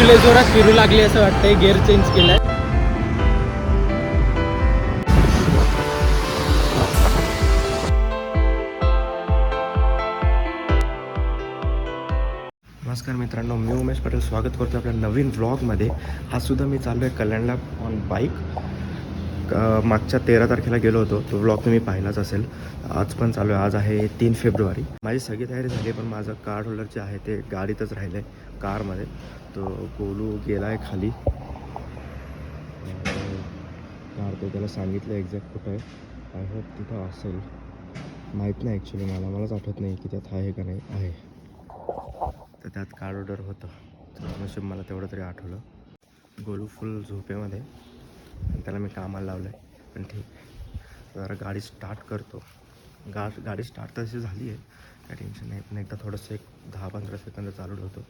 लय जोरात फिरू लागली असं वाटतंय. गिअर चेंज केलाय. नमस्कार मित्रांनो, मी उमेश पटेल स्वागत करतो आपल्या नवीन व्लॉगमध्ये. हा सुद्धा मी चाललो आहे कल्याणला ऑन बाईक. मागच्या 13 तारखेला गेलो होतो, तो व्लॉग तुम्ही पाहिलाच असेल. आज पण चालू आहे. आज आहे 3 फेब्रुवारी. माझी सगळी तयारी झाली, पण माझं कार्ड होल्डर जे आहे ते गाडीतच राहिलं आहे, कारमध्ये. तो गोलू गेला आहे खाली. कार तो त्याला सांगितलं एक्झॅक्ट कुठं आहे. आय होप तिथं असेल, माहीत नाही ॲक्च्युली. मलाच आठवत नाही की त्यात आहे का नाही. आहे तर त्यात कार्ड ऑर्डर होतं, तर नशीब मला तेवढं तरी आठवलं. गोलू फुल झोपेमध्ये, त्याला मी कामाला लावलं आहे. पण ठीक, जरा गाडी स्टार्ट करतो. गाडी स्टार्ट तशी झाली आहे, काय टेन्शन नाही. पण एकदा थोडंसं एक 10-15 सेकंद चालू ठेवतो.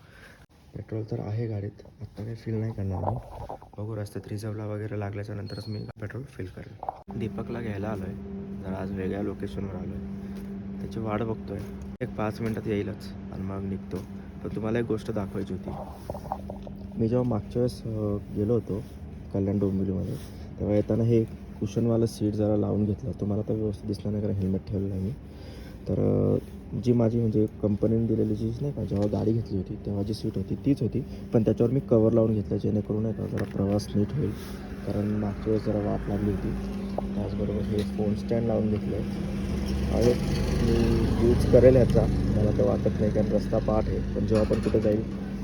पेट्रोल तर आहे गाडीत, आत्ता काही फील नाही करणार मी. बघू रस्त्यात रिझर्वला वगैरे लागल्याच्या नंतरच मी पेट्रोल फील करेल. दीपकला घ्यायला आलो आहे, जरा आज वेगळ्या लोकेशनवर आलो आहे. त्याची वाट बघतो आहे. एक 5 मिनटात येईलच आणि मग निघतो. पण तुम्हाला एक गोष्ट दाखवायची होती. मी जेव्हा मागच्या वेळेस गेलो होतो कल्याण डोंबिवलीमध्ये, तेव्हा येताना हे कुशनवालं सीट जरा लावून घेतलं. तुम्हाला तर व्यवस्थित दिसणार नाही, कारण हेल्मेट ठेवलं नाही मी. तर जी माझी म्हणजे कंपनीने दिलेली जी नाही का, जेव्हा गाडी घेतली होती तेव्हा जी सीट होती तीच होती, पण त्याच्यावर मी कवर लावून घेतलं, जेणेकरून नाही का जरा प्रवास नीट होईल. कारण मागच्या वेळेस जरा वाट लागली होती. त्याचबरोबर हे फोन स्टँड लावून घेतलं आहे. मी यूज करेल ह्याचा, मला तर वाटत नाही, कारण रस्ता पाठ आहे. पण जेव्हा पण कुठे जाईल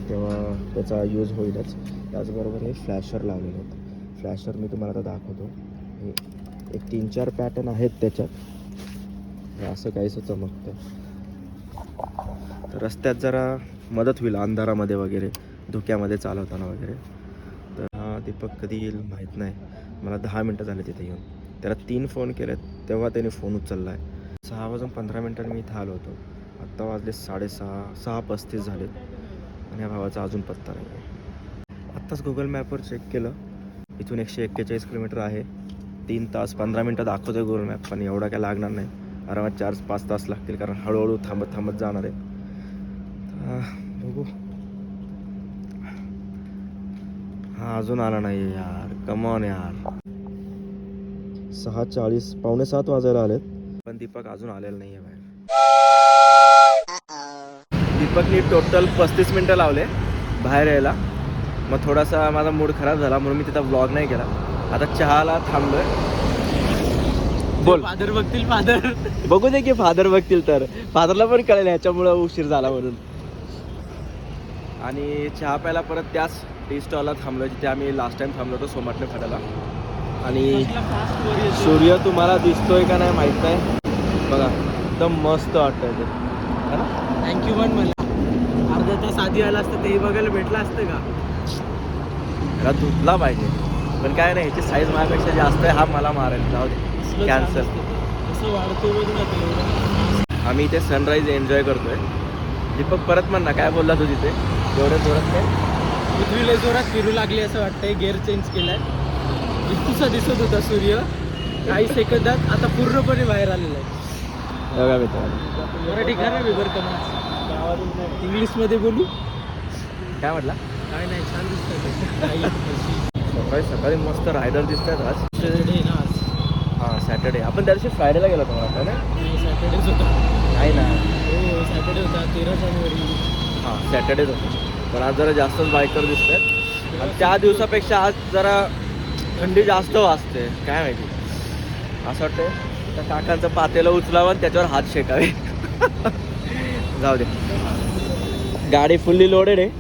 तेव्हा त्याचा यूज होईलच. त्याचबरोबर हे फ्लॅशर लावलेले आहेत. फ्लॅशर मी तुम्हाला आता दाखवतो. हे एक 3-4 पॅटर्न आहेत त्याच्यात. हे असं काहीसं चमकतं, तर रस्त्यात जरा मदत होईल अंधारामध्ये वगैरे, धुक्यामध्ये चालवताना वगैरे. तर हा दीपक कधी येईल माहीत नाही. मला 10 मिनटं झाले तिथे येऊन. त्याला 3 फोन केलेत, तेव्हा त्याने फोन उचलला आहे. 6:15 मी इथं आलो होतो. आत्ता वाजले 6:35 झालेत आणि या भावाचा अजून पत्ता नाही आहे. आत्ताच गुगल मॅपवर चेक केलं, इथून 141 किलोमीटर आहे. 3 तास 15 मिनटं दाखवतो आहे गुगल मॅप, पण एवढा काय लागणार नाही. आरामात 4-5 तास लागतील, कारण हळूहळू थांबत जाणार आहे. बघू. हा अजून आला नाही यार, कमॉन यार. 6:40 6:45 वाजायला आलेत, पण दीपक अजून आलेला नाही आहे बाहेर. दीपकनी टोटल 35 मिनटं लावले बाहेर यायला. मग थोडासा माझा मूड खराब झाला, म्हणून मी तिथं व्लॉग नाही केला. आता चहाला थांबलोय. बोल. फादर बघतील. फादर बघू दे की फादर बघतील, तर फादरला पण कळेल ह्याच्यामुळं उशीर झाला म्हणून. आणि चहा प्यायला परत त्याच टी स्टॉलला थांबलो जिथे आम्ही लास्ट टाइम थांबलो होतो, सोमाटणे फाट्याला. आणि सूर्य तुम्हाला दिसतोय का नाही माहीत नाही, बघा एकदम मस्त वाटतंय ते. थँक्यू. पण मला अर्धा तास आधी आला असतं तेही बघायला भेटलं असतं का. ह्याला धुतला पाहिजे, पण काय नाही, ह्याची साईज माझ्यापेक्षा जास्त आहे. हा मला मारेल, जाऊ दे, कॅन्सल. असं वाढतो बघ. आम्ही इथे सनराईज एन्जॉय करतोय. दीपक परत म्हण ना, काय बोलला तू तिथे एवढ्या जोरात? काय पृथ्वी लय जोरात फिरू लागली असं वाटतंय. गिअर चेंज केलाय. इतकुसा दिसत होता सूर्य काही सेकंदात, आता पूर्णपणे बाहेर आलेला आहे. बघा मित्रांनो, मराठी खराब आहे बरं का. गावातून इंग्लिशमध्ये बोलू. काय म्हटला? काय नाही, छान दिसतंय. सकाळी मस्त रायडर दिसतात आज. सॅटर्डे ना आज. हां सॅटर्डे. आपण त्या दिवशी फ्रायडेला गेलो होतो मला नाही, सॅटर्डेच होता. नाही ना. हो सॅटर्डे होता, 13 जानेवारी. हां सॅटर्डेच होतं, पण आज जरा जास्तच बायकर दिसतात. आणि त्या दिवसापेक्षा आज जरा थंडी जास्त वाजते, काय माहिती. असं वाटतं त्या काकांचं पातेलं उचलावं आणि त्याच्यावर हात शेकावे. जाऊ दे. गाडी फुल्ली लोडेड आहे.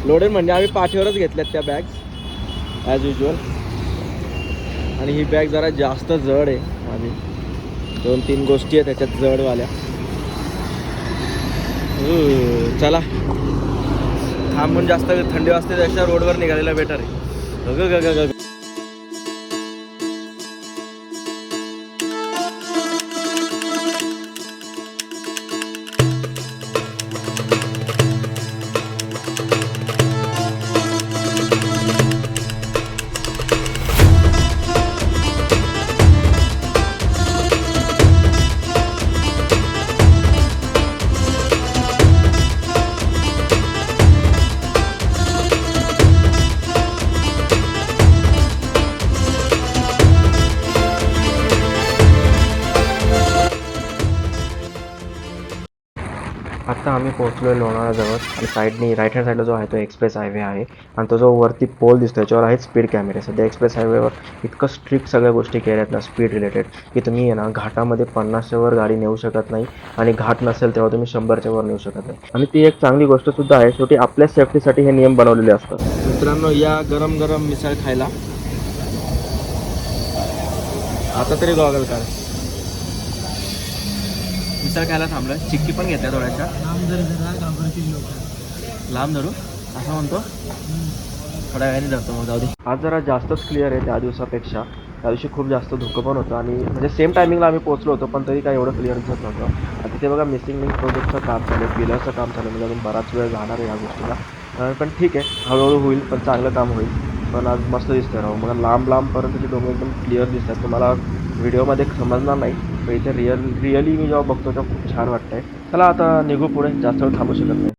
लोडेड म्हणजे आम्ही पाठीवरच घेतल्यात त्या बॅग्स ॲज युजल. आणि ही बॅग जरा जास्त जड आहे माझी. 2-3 गोष्टी आहेत त्याच्यात जडवाल्या. चला, थांबून जास्त थंडी वाजते त्याच्या रोडवर निघालेला बेटर आहे. आता आम्ही पोहोचलो आहे लोणावळ्याजवळ आणि साईडनी राईट हँड साईडला जो आहे तो एक्सप्रेस हायवे आहे आणि तो जो वरती पोल दिसतो याच्यावर आहेत स्पीड कॅमेरे. सध्या एक्सप्रेस हायवेवर इतकं स्ट्रिक्ट सगळ्या गोष्टी केल्या आहेत ना स्पीड रिलेटेड की तुम्ही आहे ना घाटामध्ये 50च्या वर गाडी नेऊ शकत नाही आणि घाट नसेल तेव्हा तुम्ही 100च्या वर नेऊ शकत नाही. आणि ती एक चांगली गोष्ट सुद्धा आहे. शेवटी आपल्या सेफ्टीसाठी हे नियम बनवलेले असतात. मित्रांनो या गरम गरम मिसळ खायला आता तरी गॉगल काढ. मिसळ खायला थांबलं. चिक्की पण घेतल्या थोड्याशा. लांब धरू असं म्हणतो. थोड्या वेळाने धरतो मग जाऊ दे. आज जरा जास्तच क्लिअर आहे त्या दिवसापेक्षा. त्या दिवशी खूप जास्त धुकं पण होतं आणि म्हणजे सेम टायमिंगला आम्ही पोहोचलो होतो पण तरी काय एवढं क्लिअर दिसत नव्हतं. आता तिथे बघा मिसिंग लिंक प्रोजेक्टचं काम चालू आहे, पिलरचं काम चालू आहे. म्हणजे अजून बराच वेळ जाणार आहे या गोष्टीला. पण ठीक आहे, हळूहळू होईल पण चांगलं काम होईल. पण आज मस्त दिसतं राहू. मला लांबपर्यंतचे डोंगर एकदम क्लिअर दिसतात. तुम्हाला व्हिडिओमध्ये समजणार नाही पण इथे रिअली मी जेव्हा बघतो तेव्हा खूप छान वाटतंय. चला आता निघू पुढे, जास्त वेळ थांबू शकत नाही.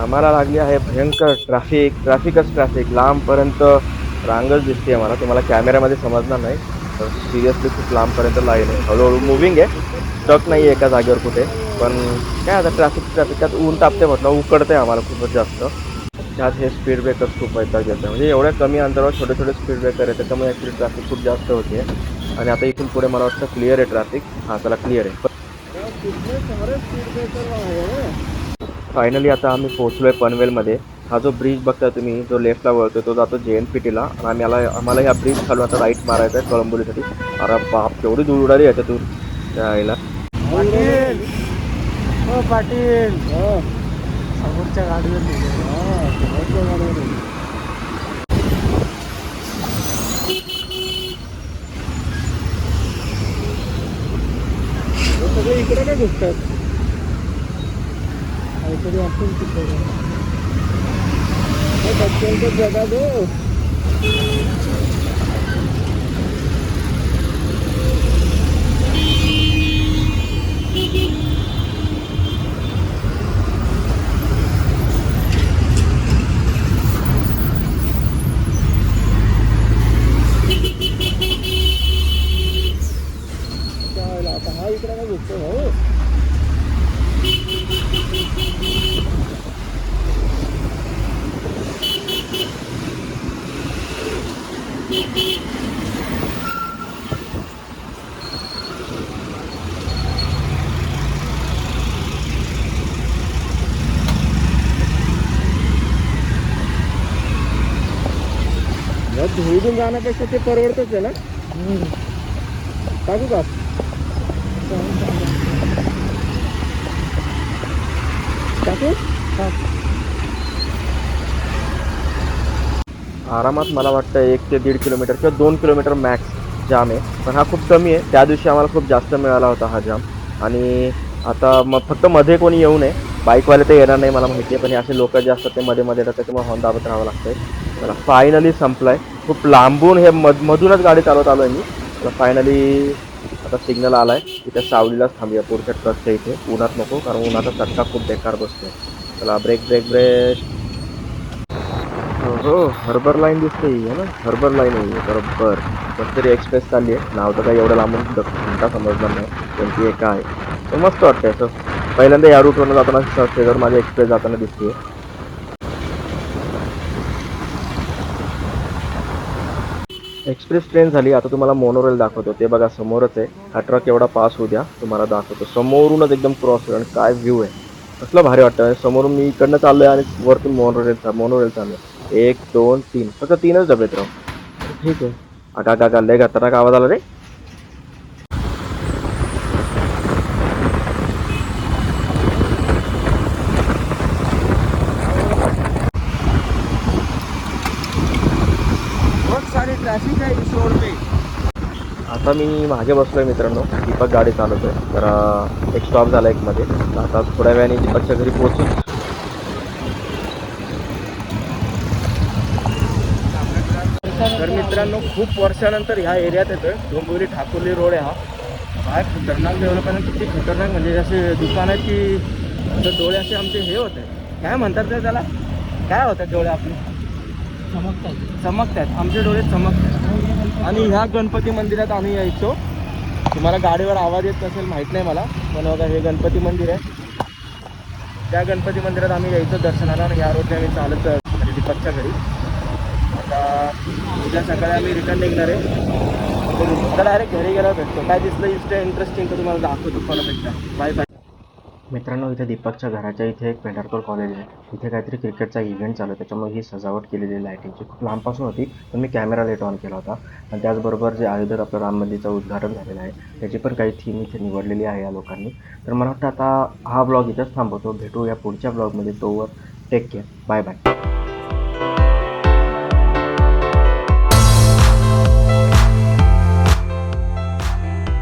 आम्हाला लागली आहे भयंकर ट्रॅफिक. लांबपर्यंत रांगच दिसते मला. तुम्हाला कॅमेऱ्यामध्ये समजणार नाही तर सिरियसली खूप लांबपर्यंत लाईन आहे. हळूहळू मुव्हिंग आहे, स्टक नाही आहे एका जागेवर कुठे. पण काय आता ट्रॅफिक त्यात ऊन तापते म्हटलं, उकडते आम्हाला खूपच जास्त. त्यात हे स्पीड ब्रेकर्स खूप वैताग येतं. म्हणजे एवढ्या कमी अंतरावर छोटे छोटे स्पीड ब्रेकर आहे त्याच्यामुळे ॲक्च्युली ट्रॅफिक खूप जास्त होते. आणि आता इथून पुढे मला वाटतं क्लिअर आहे ट्रॅफिक. हां चला क्लिअर आहे. फायनली आता आम्ही पोहोचलो आहे पनवेलमध्ये. हा जो ब्रिज बघताय तुम्ही जो लेफ्टला वळतो तो जातो JNPTला आणि आम्हाला ह्या ब्रिज खालून आता राईट मारायचा आहे कळंबोलीसाठी. अरे बाप केवढी दूर उडाली याच्यातून यायला. पाटील हो पाटील समोरच्या गाडीवर सगळे इकडे काय घुसतात काहीतरी असेल तिकडे जगा दो. आता हा इकडे काय घुसतो भाऊ. धुळीतून जाण्यापेक्षा ते परवडतच आहे ना. टाकू का टाकू. आरामात मला वाटतं 1 ते 1.5 किलोमीटर किंवा 2 किलोमीटर मॅक्स जाम आहे. पण हा खूप कमी आहे. त्या दिवशी आम्हाला खूप जास्त मिळाला होता हा जाम. आणि आता मग फक्त मध्ये कोणी येऊ नये. बाईकवाले तर येणार नाही मला माहिती आहे पण हे असे लोक जे असतात ते मध्ये येतात त्याच्यामुळे हॉर्न दाबत राहावं लागतंय. मला फायनली संपलाय. खूप लांबून हे मधूनच गाडी चालवत आलो आहे मी. मला फायनली आता सिग्नल आलाय तिथे सावलीलाच थांबूया पुढच्या ट्रकच्या इथे. उन्हात नको कारण उन्हाचा चटका खूप बेकार बसतोय. चला ब्रेक. हो हार्बर लाईन दिसते आहे ना. हार्बर लाईन आहे बरोबर. तरी एक्सप्रेस चालली आहे. नाव तर काही एवढं लांबून घंटा समजणार नाही कोणती आहे काय. तर मस्त वाटतंय असं. पहिल्यांदा या रूटवरून जाताना शेजावर माझी एक्सप्रेस जाताना दिसते. एक्सप्रेस ट्रेन झाली. आता तुम्हाला मोनोरेल दाखवतो. ते बघा समोरच आहे. हा ट्रक एवढा पास होऊ द्या तुम्हाला दाखवतो. समोरूनच एकदम क्रॉस होईल आणि काय व्ह्यू आहे. कसलं भारी वाटतं. समोरून मी इकडनं चाललोय आणि वरतून मोनोरेल चालू आहे. 1 2 3 फक्त 3च डबे आहेत राव. ठीक आहे. आगा लय खतरनाक आवाज आला रे. बहुत सारी ट्रैफिक है इस रोड पे. आता मी मागे बसलोय मित्रांनो, दीपक गाडी चालवतोय. तर एक स्टॉप झाला एक मध्ये. आता थोड्या वेळाने दीपकच्या घरी पोहोचू. तर मित्रांनो, खूप वर्षानंतर ह्या एरियात येतोय. डोंबिवली ठाकुर्ली रोड आहे हा. काय खतरनाक डेव्हलपमेंट, किती खतरनाक, म्हणजे जसे दुकान आहेत की असं डोळे असे आमचे हे होते. काय म्हणतात ते त्याला, काय होतात डोळे आपले, चमकतात. आमचे डोळे चमकतात. आणि ह्या गणपती मंदिरात आम्ही यायचो. तुम्हाला गाडीवर आवाज येत नसेल, माहीत नाही मला, पण बघा हे गणपती मंदिर आहे. त्या गणपती मंदिरात आम्ही यायचो दर्शनाला. आणि ह्या रोडने आम्ही चालत म्हणजे दीपकच्या घरी. आता उद्या सकाळी आम्ही रिटर्न निघणार आहे. आता डायरेक्ट घरी गेल्यावर भेटतो. काय दिसलं इंटरेस्टिंग तर तुम्हाला दाखवतो परत. Bye bye. मित्रांनो, इथे दीपकच्या घराच्या इथे एक पेंढारकर कॉलेज आहे. तिथे काहीतरी क्रिकेटचा इव्हेंट चालू आहे, त्याच्यामुळे ही सजावट केलेली लाईटिंगची खूप लांबपासून होती, पण मी कॅमेरा लेट ऑन केला होता. आणि त्याचबरोबर जे अयोध्येत आपलं राम मंदिरचं उद्घाटन झालेलं आहे, त्याची पण काही थीम इथे निवडलेली आहे या लोकांनी. तर मला वाटतं आता हा ब्लॉग इथंच थांबवतो. भेटू या पुढच्या ब्लॉगमध्ये. तोवर टेक केअर. Bye bye.